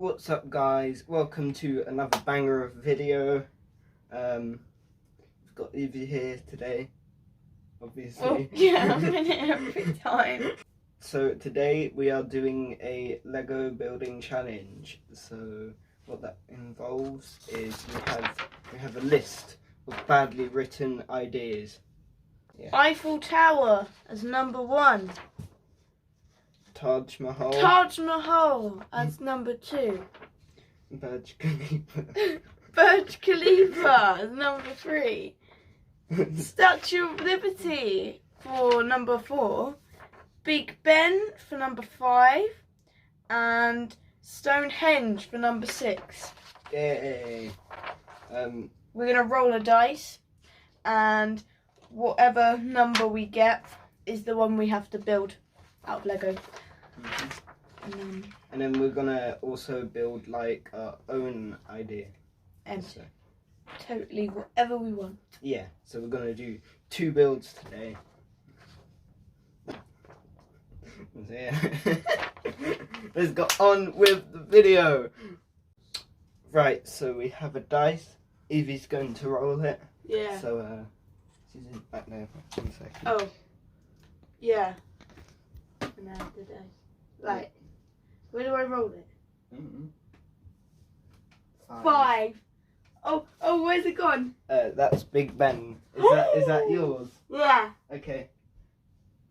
What's up, guys? Welcome to another banger of video. We've got Evie here today, obviously. Oh, yeah, I'm in it every time. So today we are doing a Lego building challenge. So what that involves is we have a list of badly written ideas. Yeah. Eiffel Tower as number 1. Taj Mahal. Taj Mahal as number 2. Burj Khalifa. Burj Khalifa as number 3. Statue of Liberty for number 4. Big Ben for number 5. And Stonehenge for number 6. Yay. We're going to roll a dice, and whatever number we get is the one we have to build out of Lego. And then we're gonna also build like our own idea. And so, totally whatever we want. Yeah, so we're gonna do 2 builds today. So, yeah. Let's go on with the video. Right, so we have a dice. Evie's going to roll it. Yeah. So she's back now. 1 second. Oh. Yeah. And I have the dice. Right. Where do I roll it? 5. Oh, where's it gone? That's Big Ben. Is that yours? Yeah. Okay.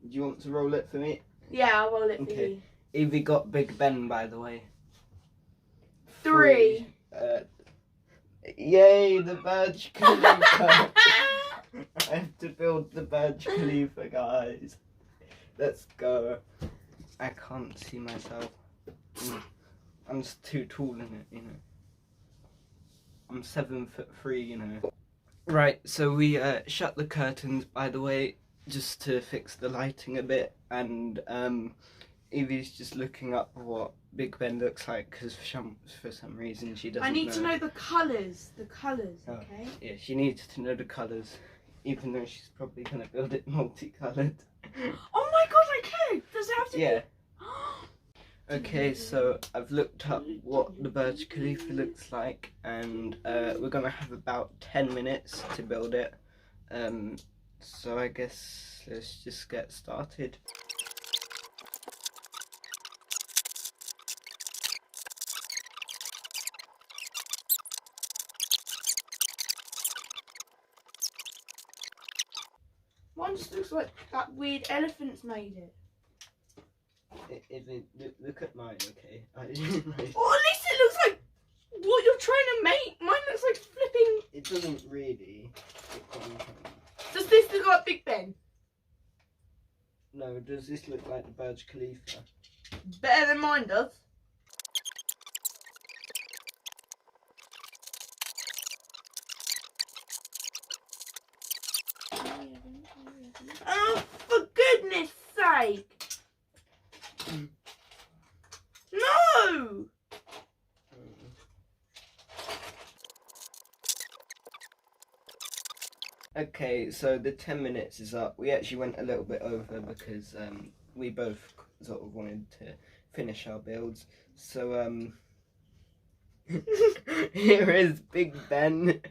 Do you want to roll it for me? Yeah, I'll roll it for Okay. you. Evie got Big Ben, by the way. 3. Yay, the Burj Khalifa. I have to build the Burj Khalifa, guys. Let's go. I can't see myself. I'm just too tall in it, you know. I'm 7'3", you know. Right, so we shut the curtains, by the way, just to fix the lighting a bit, and Evie's just looking up what Big Ben looks like, because for some reason she doesn't know. I need to know the colours. Okay? Yeah, she needs to know the colours, even though she's probably going to build it multicoloured. Oh my god, I can! Does it have to Yeah. Okay, so I've looked up what the Burj Khalifa looks like, and we're going to have about 10 minutes to build it. So I guess let's just get started. One just looks like that weird elephant's made it. Look at mine, okay? Or at least it looks like what you're trying to make. Mine looks like flipping. It doesn't really. Does this look like Big Ben? No, does this look like the Burj Khalifa? Better than mine does. Oh, for goodness sake! No! Okay, so the 10 minutes is up. We actually went a little bit over because we both sort of wanted to finish our builds. So here is Big Ben.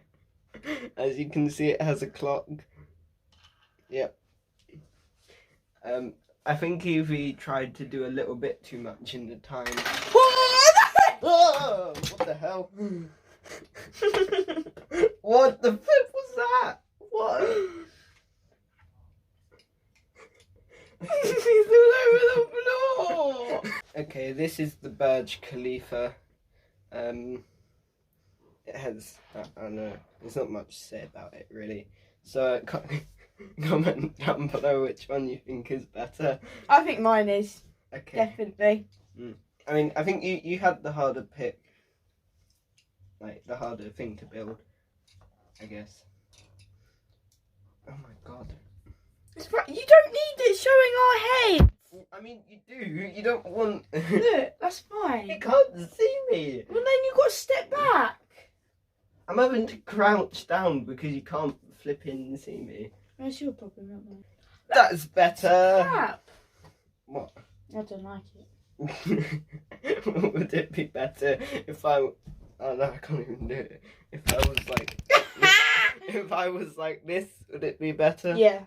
As you can see, it has a clock. Yep. I think Evie tried to do a little bit too much in the time. Whoa! What the hell? What the flip was that? What? He's all over the floor! Okay, this is the Burj Khalifa. It has, I don't know, there's not much to say about it really. So comment down below which one you think is better. I think mine is. Okay. Definitely. I mean, I think you had the harder pick. Like, the harder thing to build, I guess. Oh my god. It's right. You don't need it showing our head. I mean, you do. You don't want... Look, that's fine. You can't see me. Well, then you've got to step back. I'm having to crouch down because you can't flip in and see me. That's your problem, not mine. That's better. Crap. What? I don't like it. Would it be better if oh no, I can't even do it. If I was like if I was like this, would it be better? Yeah.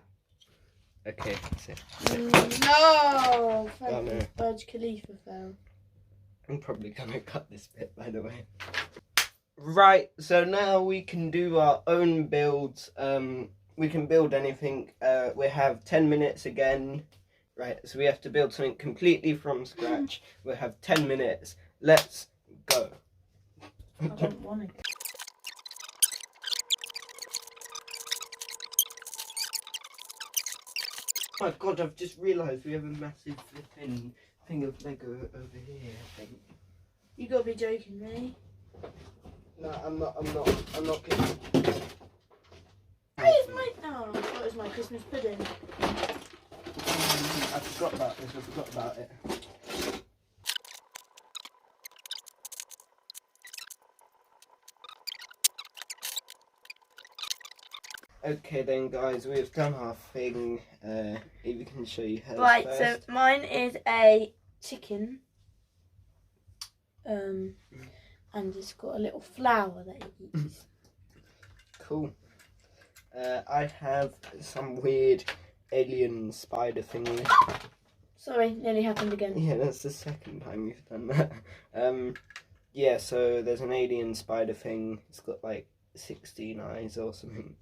Okay, sit. No! Oh, no. Burj Khalifa fell. I'm probably gonna cut this bit, by the way. Right, so now we can do our own builds. We can build anything. We have 10 minutes again. Right, so we have to build something completely from scratch. We have 10 minutes. Let's go. I don't want it. Oh my god, I've just realised we have a massive flipping thing of Lego over here, I think. You gotta be joking, really? No, I'm not kidding. Hey, it's my... Oh, I thought it was my Christmas pudding. I forgot about this, I forgot about it. Okay then guys, we've done our thing. Evie can show you hers Right, first. so mine is a chicken. And it's got a little flower that it eats. Cool. I have some weird alien spider thingy. Sorry, nearly happened again. Yeah, that's the second time you've done that. Yeah, so there's an alien spider thing. It's got like 16 eyes or something.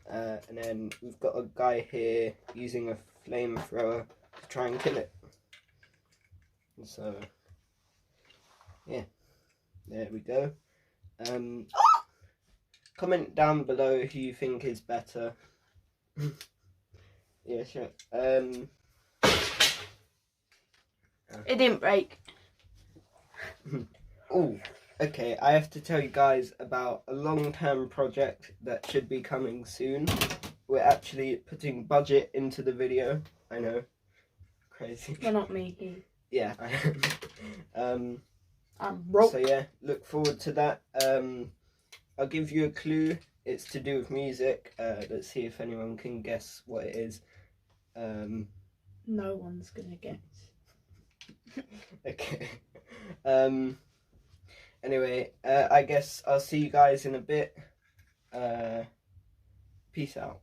And then we've got a guy here using a flamethrower to try and kill it. So, yeah, there we go. Comment down below who you think is better. Yeah, sure. It didn't break. Oh, okay. I have to tell you guys about a long-term project that should be coming soon. We're actually putting budget into the video. I know, crazy. Well, not me. He. Yeah, I am. I'm broke. So yeah, look forward to that. I'll give you a clue. It's to do with music. Let's see if anyone can guess what it is. No one's gonna guess. Okay. Anyway, I guess I'll see you guys in a bit. Peace out.